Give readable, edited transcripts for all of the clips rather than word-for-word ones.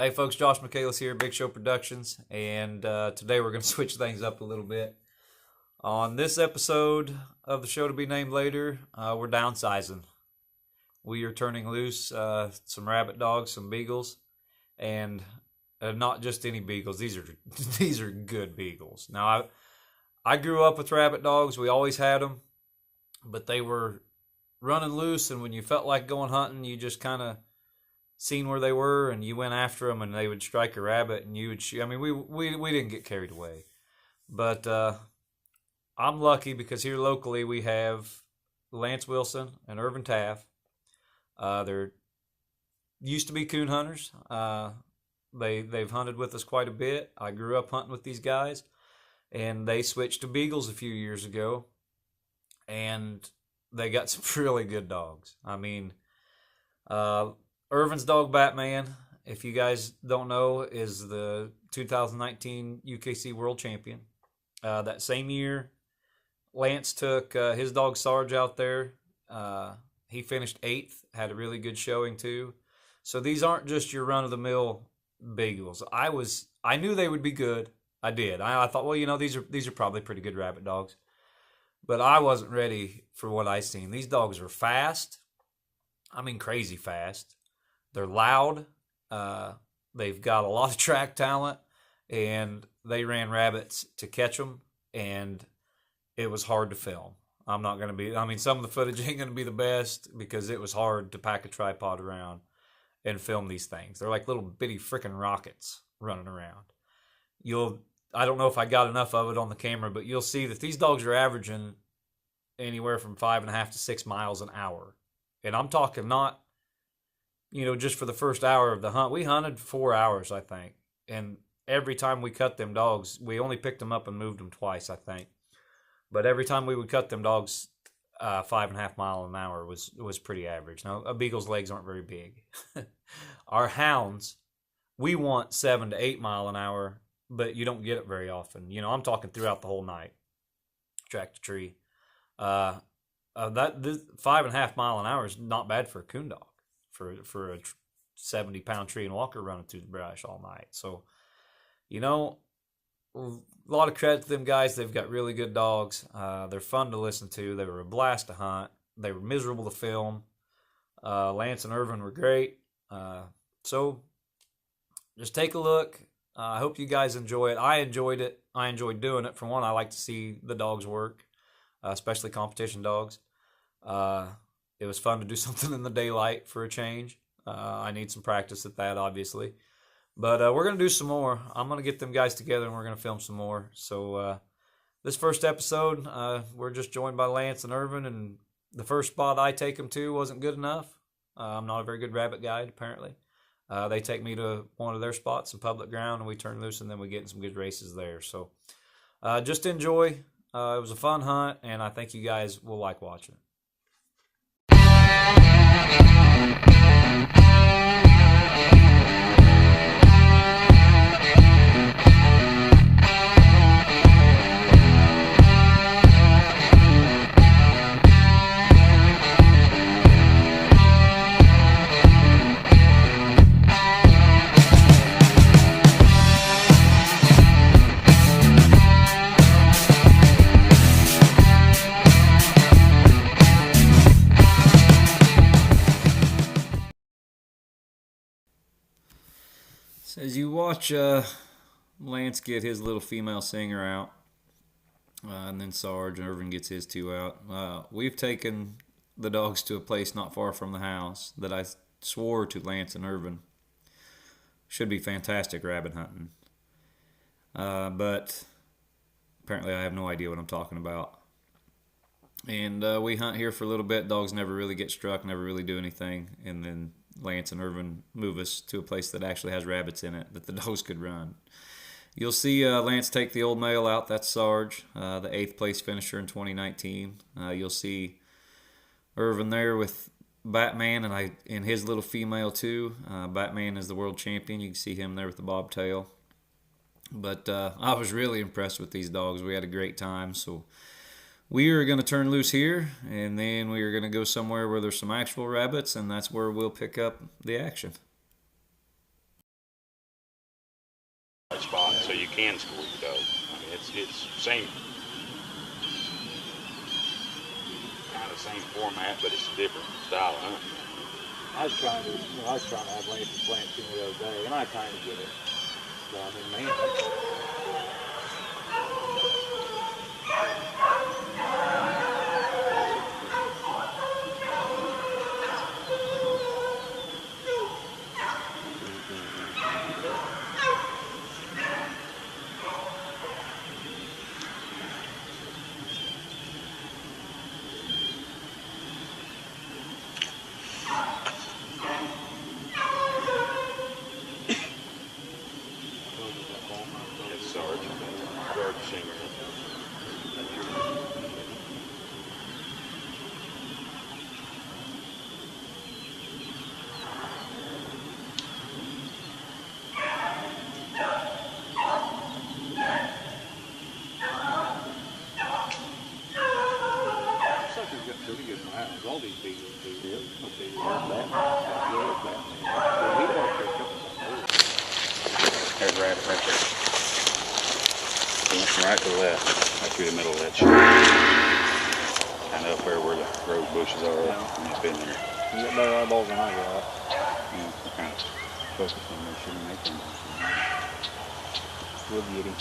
Hey folks, Josh Michaelis here, Big Show Productions, and today we're going to switch things up a little bit. On this episode of the show to be named later, we're downsizing. We are turning loose some rabbit dogs, some beagles, and not just any beagles. These are these are good beagles. Now, I grew up with rabbit dogs. We always had them, but they were running loose, and when you felt like going hunting, you just kind of seen where they were and you went after them, and they would strike a rabbit and you would shoot. I mean, we didn't get carried away, but I'm lucky because here locally we have Lance Wilson and Ervin Taff. They're used to be coon hunters. They've hunted with us quite a bit. I grew up hunting with these guys, and they switched to beagles a few years ago, and they got some really good dogs. I mean, Ervin's dog Batman, if you guys don't know, is the 2019 UKC World Champion. That same year, Lance took his dog Sarge out there. He finished 8th, had a really good showing too. So these aren't just your run-of-the-mill beagles. I knew they would be good. I did. I thought, well, you know, these are probably pretty good rabbit dogs. But I wasn't ready for what I seen. These dogs are fast. I mean, crazy fast. They're loud. They've got a lot of track talent, and they ran rabbits to catch them, and it was hard to film. I'm not going to be, I mean, some of the footage ain't going to be the best because it was hard to pack a tripod around and film these things. They're like little bitty freaking rockets running around. I don't know if I got enough of it on the camera, but you'll see that these dogs are averaging anywhere from 5.5 to 6 miles an hour. And I'm talking not, you know, just for the first hour of the hunt. We hunted 4 hours, I think. And every time we cut them dogs, we only picked them up and moved them twice, I think. But every time we would cut them dogs, 5.5 miles an hour was pretty average. Now, a beagle's legs aren't very big. Our hounds, we want 7 to 8 mile an hour, but you don't get it very often. You know, I'm talking throughout the whole night, track to tree. This 5.5 mile an hour is not bad for a coon dog, for a 70-pound tree and walker running through the brush all night. So, you know, a lot of credit to them guys. They've got really good dogs. They're fun to listen to. They were a blast to hunt. They were miserable to film. Lance and Ervin were great. So just take a look. I hope you guys enjoy it. I enjoyed it. I enjoyed doing it. For one, I like to see the dogs work, especially competition dogs. It was fun to do something in the daylight for a change. I need some practice at that, obviously. But we're going to do some more. I'm going to get them guys together, and we're going to film some more. So this first episode, we're just joined by Lance and Ervin, and the first spot I take them to wasn't good enough. I'm not a very good rabbit guide, apparently. They take me to one of their spots, some public ground, and we turn loose, and then we get in some good races there. So just enjoy. It was a fun hunt, and I think you guys will like watching it. So as you watch Lance get his little female singer out, and then Sarge and Ervin gets his 2 out, we've taken the dogs to a place not far from the house that I swore to Lance and Ervin should be fantastic rabbit hunting. But apparently I have no idea what I'm talking about. And we hunt here for a little bit. Dogs never really get struck, never really do anything. And then Lance and Ervin move us to a place that actually has rabbits in it that the dogs could run. You'll see Lance take the old male out. That's Sarge, the 8th place finisher in 2019. You'll see Ervin there with Batman and his little female too. Batman is the world champion. You can see him there with the bobtail. But I was really impressed with these dogs. We had a great time. So we are going to turn loose here, and then we are going to go somewhere where there's some actual rabbits, and that's where we'll pick up the action. so you can score your dog. I mean, it's same kind of same format, but it's a different style of hunting. I was trying to have Lance plant to me the other day, and I kind of get it. But I mean, man. Pretty good miles. All these beagles do. Yep. Okay, There's a rabbit right there. He went from right to the left, right through the middle of that shit. Kind of up there where the rose bushes are. Yeah. And he's been there. You got better eyeballs than I got. Yeah, we're kind of focused on make sure we make them. We'll get him.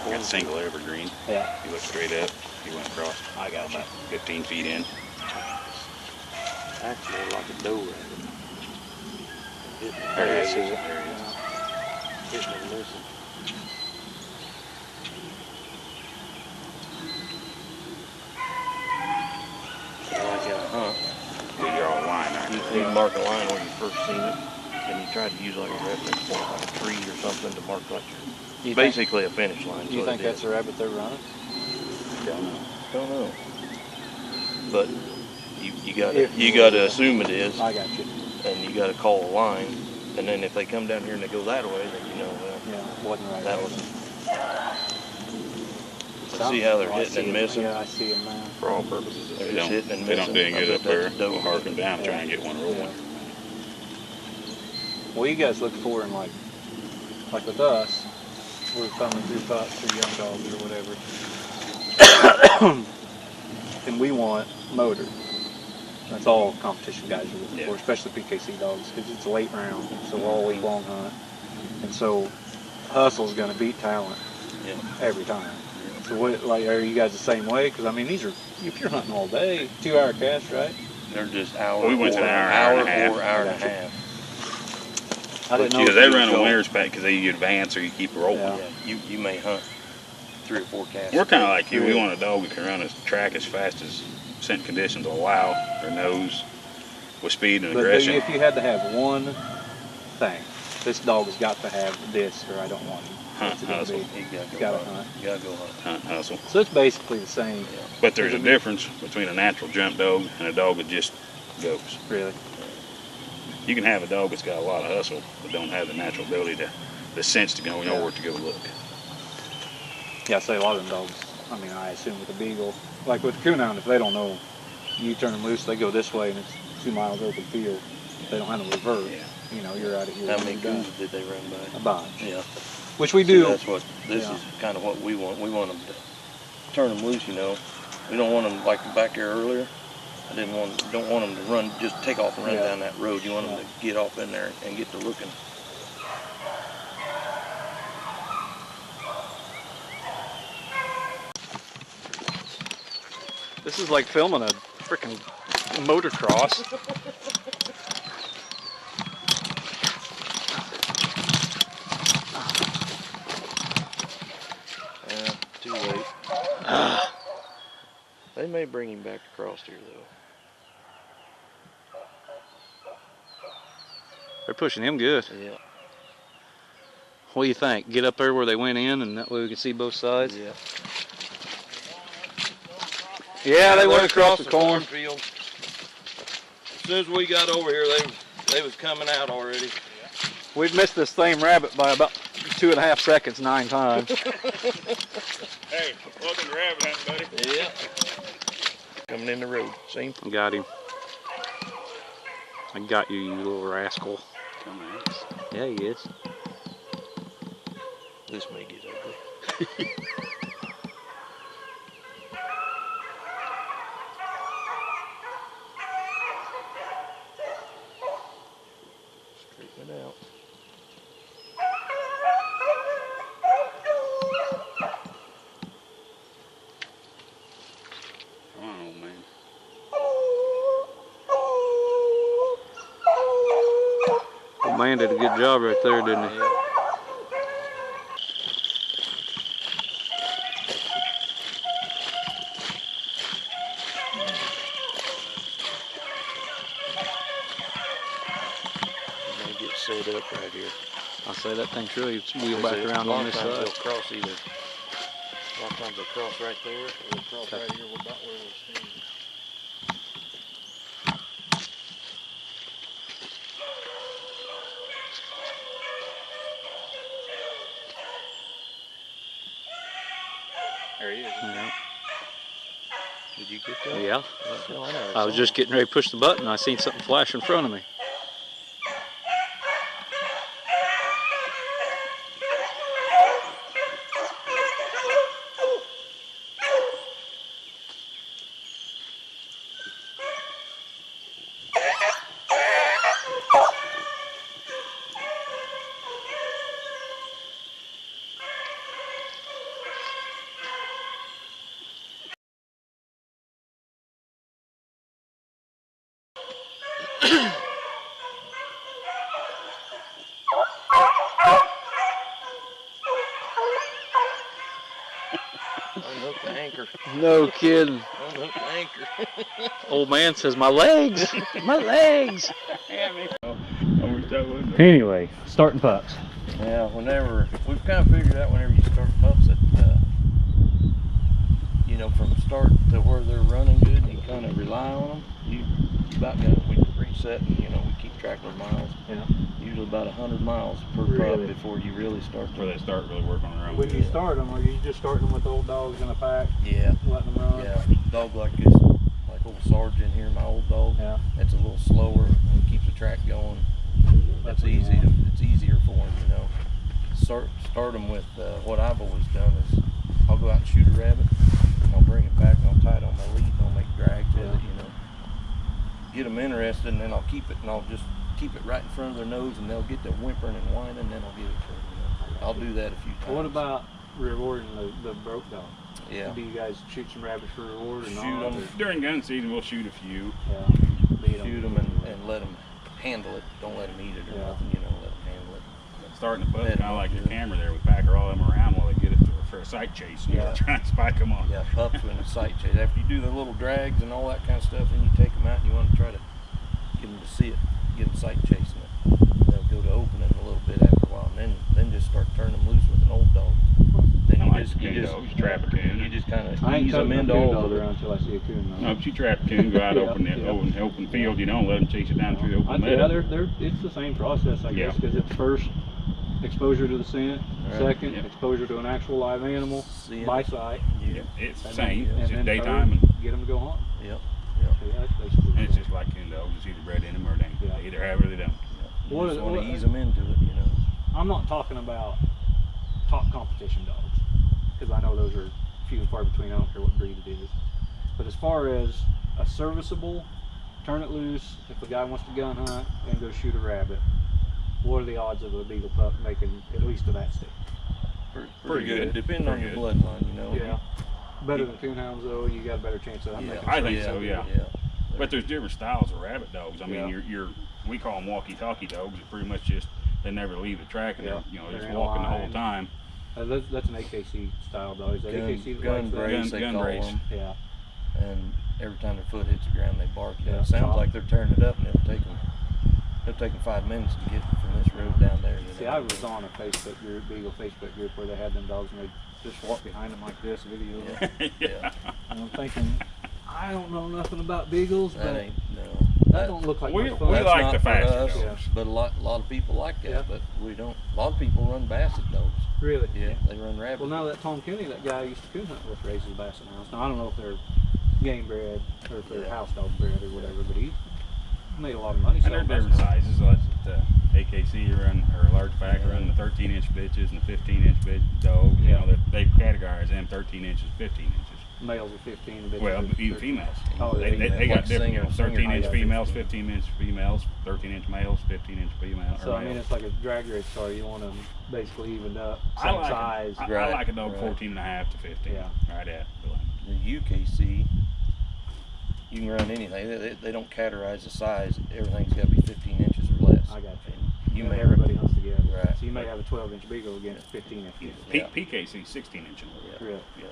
Got single evergreen. Yeah. He looked straight up. He went across. I got about 15 feet in. Actually, like a doe rabbit. There he is. There he is. Hitting and missing. Like in a hunt, Well, you're all line, aren't you? you mark a line when you first seen it, and you try to use like a reference point, like a tree or something to mark like your, basically a finish line. Do you think that's a rabbit they're running? Don't know. But you gotta assume it is, I got you. and you gotta call a line, and then if they come down here and they go that way, then you know Wasn't right. that was. See how they're hitting and missing? Yeah, I see them now. For all purposes, they're just hitting and They missing. don't do any good up there. We'll harken down, try Yeah. and get one rolling. Yeah. What do you guys look for in like with us? We're thumbing through pups or young dogs or whatever, and we want motor. That's all competition guys are looking for, especially PKC dogs, because it's a late round. It's a all week long hunt, and so hustle's going to beat talent every time. So what, like, are you guys the same way? Because I mean, these are, if you're hunting all day, 2 hour cast, right? They're just hour. We went to an hour and a half. Or hour and a half. I didn't know. Because they run a winner's pack because you advance or you keep rolling. Yeah. You may hunt 3 or 4 casts. We're kind of like you. We want a dog that can run a track as fast as scent conditions will allow, their nose, with speed and aggression. But if you had to have one thing, this dog has got to have this, or I don't want him. Hunt, hustle. You gotta Gotta hunt. hunt. You gotta go hunt. Hunt, hustle. So it's basically the same. But there's a difference between a natural jump dog and a dog that just goes. Really. You can have a dog that's got a lot of hustle, but don't have the natural ability the sense to know where to go look. Yeah, I say a lot of them dogs. I mean, I assume with a beagle, like with a coonhound, if they don't know, you turn them loose, they go this way, and it's 2 miles open field. They don't have no revert. Yeah. You know, you're out of here. How many goons did they run by? A bunch. Yeah. Which we See, do. that's what this is kind of what we want. We want them to turn them loose. You know, we don't want them like back there earlier. Don't want them to run, just take off and run down that road. You want them to get off in there and get to looking. This is like filming a freaking motocross. Too late. They may bring him back across here though. They're pushing him good. Yeah. What do you think? Get up there where they went in, and that way we can see both sides? Yeah. Yeah, they went across the cornfield. As soon as we got over here, they was coming out already. We've missed this same rabbit by about 2.5 seconds 9 times. Hey, welcome to rabbit hunting, buddy. Yeah. Coming in the road. See? Got him. I got you, you little rascal. Come on. Yeah, he is. This may get ugly. Straighten it out. Come on, old man. Old man did a good job right there, didn't he? Yeah. Get set up right here. I'll say that thing's really wheel back around on this side. They'll cross either. A lot of times they'll cross right there, or they'll cross right here about where we're standing. There he is. Yeah. Did you get that? Yeah. Hell, I never I was saw just it. getting ready to push the button. I seen something flash in front of me. Unhook the anchor. No kidding. Unhook the anchor. Old man says, my legs, my legs. Oh, Anyway, starting pups. Yeah, whenever, we've kind of figured out whenever you start pups that, you know, from start to where they're running good, you kind of rely on them. You about got, we reset and, you know, we keep track of miles. Yeah. Usually about 100 miles per Really? pup before you really start Where to. they start really working on their own. When you start them, are you just starting them with old dogs in a pack, Yeah, letting them run? yeah. Dog like this, like old Sarge in here, my old dog. Yeah. It's a little slower and keeps the track going. That's what you easy. want. It's easier for them, you know. Start them with what I've always done is I'll go out and shoot a rabbit, and I'll bring it back and I'll tie it on my lead and I'll make drags with it, you know. Get them interested, and then I'll keep it and I'll just keep it right in front of their nose, and they'll get to whimpering and whining, and then I'll give it to them. You know. I'll do that a few times. What about rewarding the broke dog? Yeah. Do you guys shoot some rabbits for reward or Shoot not? 'em. During gun season, we'll shoot a few. Yeah. Beat 'em. Shoot them and let them handle it. Don't let them eat it or Yeah. nothing, you know. Let them handle it. Starting the pup, That kind of like good. the camera there. We pack her all them around while they get it for a sight chase. And Yeah. you're trying to spike them on. Yeah, pups in a sight chase. After you do the little drags and all that kind of stuff, then you take them out and you want to try to get them to see it, get them sight chasing it. They'll go to opening a little bit after a while, and then just start turning them loose with an old dog. Then I you like just coon dogs, trap a coon. you just kind of I ain't ease them touching a into coon all dog of it. around until I see a coon. Though. No, but you trap a coon, go out Yeah, open yeah. open field, you know, and let them chase it down through the open Yeah, meadow. it's the same process, I guess, Yeah. because it's first exposure to the scent, Right. second Yeah. exposure to an actual live animal See it. by sight, Yeah, it's the and same. then- It's and just then daytime, third, and get them to go hunt. Yep. Yeah, that's basically it's it. just like coon dogs. It's either bred in them or they, Yeah. they either have it or they don't. You What just is- want what- to ease them into it, you know. I'm not talking about top competition dogs, because I know those are few and far between. I don't care what breed it is. But as far as a serviceable, turn it loose, if a guy wants to gun hunt and go shoot a rabbit, what are the odds of a beagle pup making at least to that stage? Pretty good. Depending on Pretty your good. bloodline, you know. Yeah. Better than coonhounds, though. You got a better chance of Yeah, making I think so, yeah. Yeah. But there's different styles of rabbit dogs. I mean, Yeah. we call them walkie-talkie dogs. It's pretty much just they never leave the track, and Yeah. they're, you know, They're just in a walking the whole line. time. That's an AKC style dog. Is that Gun- AKC that gun likes that? brace, they Gun call brace. them. Yeah. And every time their foot hits the ground, they bark. You know, Yeah, it sounds chop. like they're turning it up, and it'll take them 5 minutes to get from this road down there. You See, know. I was on a Facebook group, Beagle Facebook group, where they had them dogs and they just walk behind them like this, video. Yeah. Yeah. And I'm thinking, I don't know nothing about beagles, That but ain't no. that don't look like we- much fun. we That's like not the for faster us, dogs. but a lot of people like that, Yeah. but we don't. A lot of people run basset dogs. Really? Yeah, they run rabbit. Well, now that Tom Kenny, that guy I used to coon hunt with, raises basset hounds. Now I don't know if they're game bred or if they're Yeah. house dog bred or whatever, but made a lot of money. And they're different sizes. Like the AKC run, or large pack run the 13-inch bitches and the 15-inch dogs. You know, they categorize them 13 inches, 15 inches. Males are 15, and bitches Well, are even females. Oh, They got like different, you know, singer, 13-inch yeah, females, 15-inch females, 13-inch males, 15-inch females. So I mean, it's like a drag race car. You want them basically evened up, I same like size. I like a dog 14 and a half to 15. Yeah. Right at. The UKC, you can run anything. They don't categorize the size. Everything's got to be 15 inches or less. I got you. You And may everybody hunts together. Right. So you may have a 12-inch beagle against 15-inch beagle. PKC 16-inch and Yeah. Really? Yeah.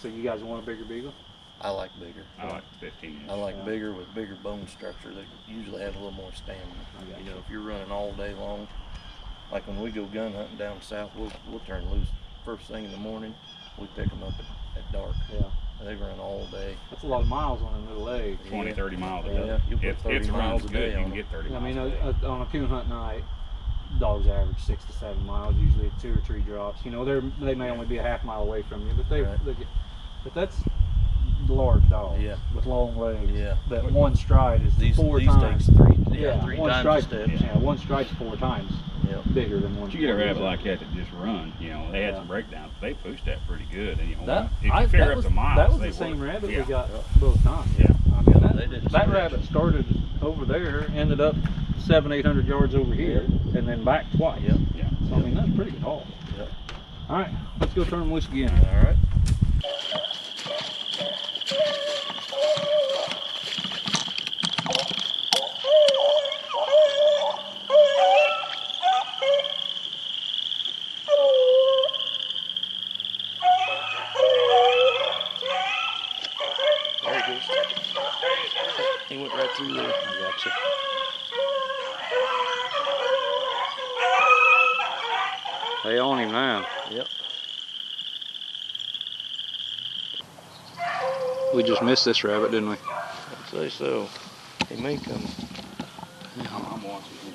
So you guys want a bigger beagle? I like bigger. I like 15 inch. I like Yeah. bigger with bigger bone structure. They usually have a little more stamina. I got You know, if you're running all day long, like when we go gun hunting down south, we'll turn loose first thing in the morning. We pick them up at dark. Yeah. They run all day. That's a lot of miles on a little leg. 20, 30 miles a Yeah, day. you'll put If 30 the miles run's a good, day you on can them. get 30 I miles mean, a day. on a coon hunt night, dogs average 6 to 7 miles, usually at 2 or 3 drops. You know, they may only be a half mile away from you, but but that's large dogs Yeah. with long legs. Yeah. That one stride is These 4 these times. takes three one times stride. instead. Yeah, one stride's 4 times Yeah. bigger than one. But you get a rabbit one like that just run, you know, they had Yeah. some breakdowns. They pushed that pretty good. And, you know, That, if you I, figure that up was, the miles, that was they the same work. rabbit Yeah. we got both times. Yeah. I mean, They did the that same rabbit started over there, ended up 700-800 yards over here, and then back twice. Yep. Yeah. So I mean, that's a pretty good haul. Yep. All right, let's go turn them loose again. All right. There he goes. He went right through there. I got you. They own him now. Yep. We just missed this rabbit, didn't we? I'd say so. He may come. I'm watching here.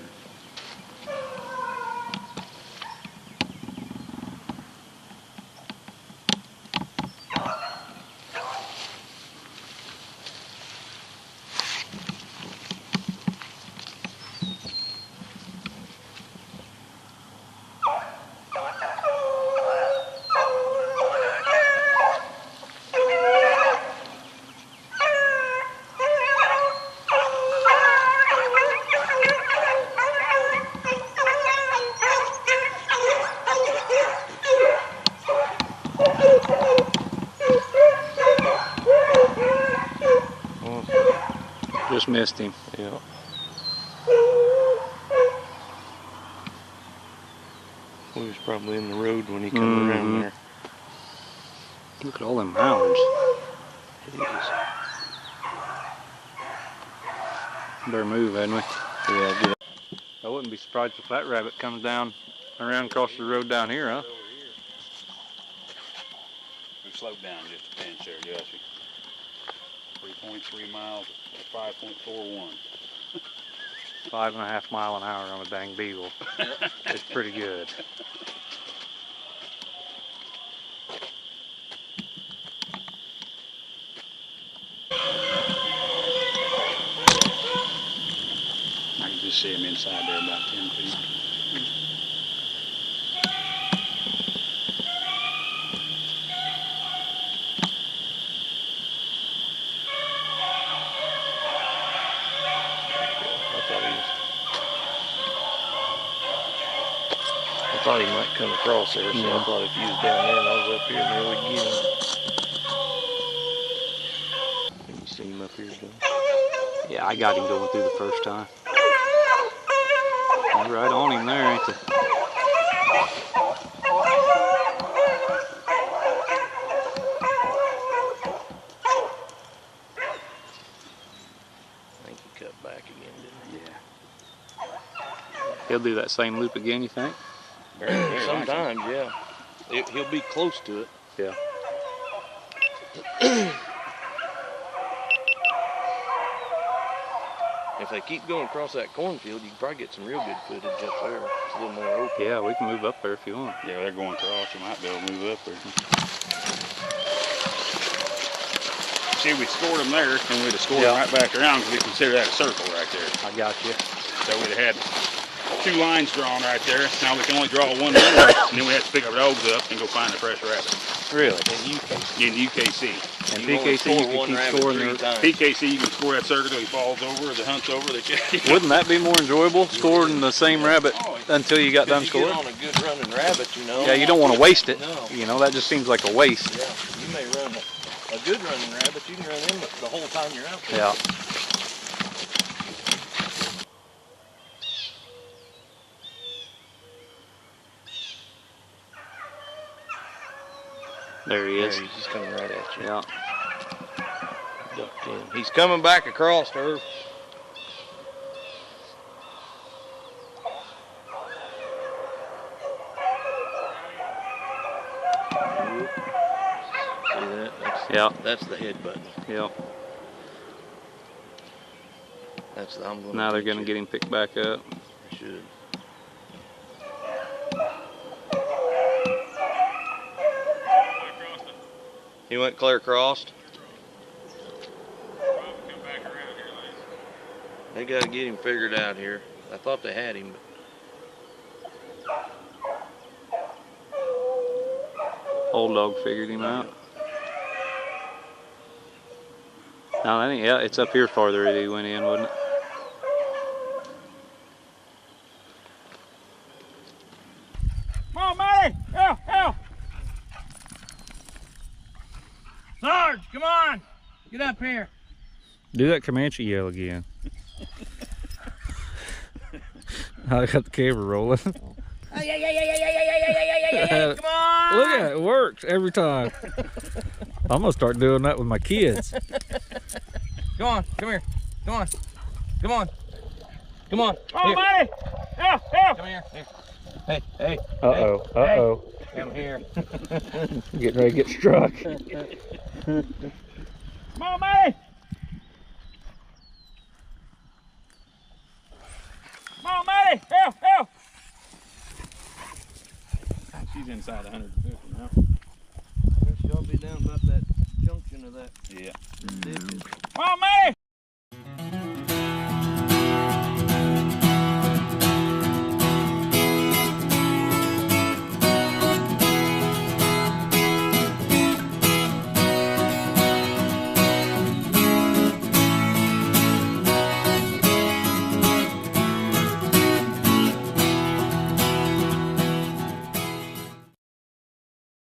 Just missed him. Yeah. We was probably in the road when he come around there. Look at all them mounds. Better move, hadn't we? Yeah, good. I wouldn't be surprised if that rabbit comes down around across the road down here, huh? We slowed down just a pinch there, Jesse. 3.3 miles at 5.41. 5.5 mile an hour on a dang beagle. It's pretty good. I can just see him inside there about 10 feet. I thought he might come across there, so I thought if he was down there and I was up here, maybe we'd get him. Can you see him up here, Joe? Yeah, I got him going through the first time. You're right on him there, ain't you? I think he cut back again, didn't he? Yeah. He'll do that same loop again, you think? Sometimes, yeah. He'll be close to it. Yeah. If they keep going across that cornfield, you can probably get some real good footage up there. It's a little more open. Yeah, we can move up there if you want. Yeah, they're going across. You might be able to move up there. see, we scored them there, and we'd have scored them right back around because we consider that a circle right there. I got you. So we'd have had 2 lines drawn right there. Now we can only draw 1 line, and then we have to pick our dogs up and go find a fresh rabbit. Really? In UKC. And PKC, you can keep scoring the PKC, you can score that circle till he falls over or the hunt's over. Wouldn't that be more enjoyable, scoring the same rabbit until you got done scoring? You get on a good running rabbit, you know. Yeah, you don't want to waste it. No. You know, that just seems like a waste. Yeah, you may run a good running rabbit. You can run him the whole time you're out there. Yeah. There he is. He's coming right at you. Yeah. Ducked in. He's coming back across her. See that? That's the head button. Yeah. That's the, I'm gonna Now they're going to get him picked back up. They should. He went clear crossed. They got to get him figured out here. I thought they had him, but Old dog figured him out. No, I think, yeah, it's up here farther that he went in, wasn't it? Come on, Matty! Help! Help! Sarge, come on! Get up here. Do that Comanche yell again. I got the camera rolling. Come on! Look at it, it works every time. I'm gonna start doing that with my kids. Come on, come here. Come on. Come on. Come on. Oh, Matty! Help! Help! come here. Hey, hey. Uh-oh, uh-oh. Come here. Getting ready to get struck. Come on, Matty! Come on, Matty! Help! Help! She's inside 150 now. She'll be down about that junction of that. Yeah. Come on, Matty!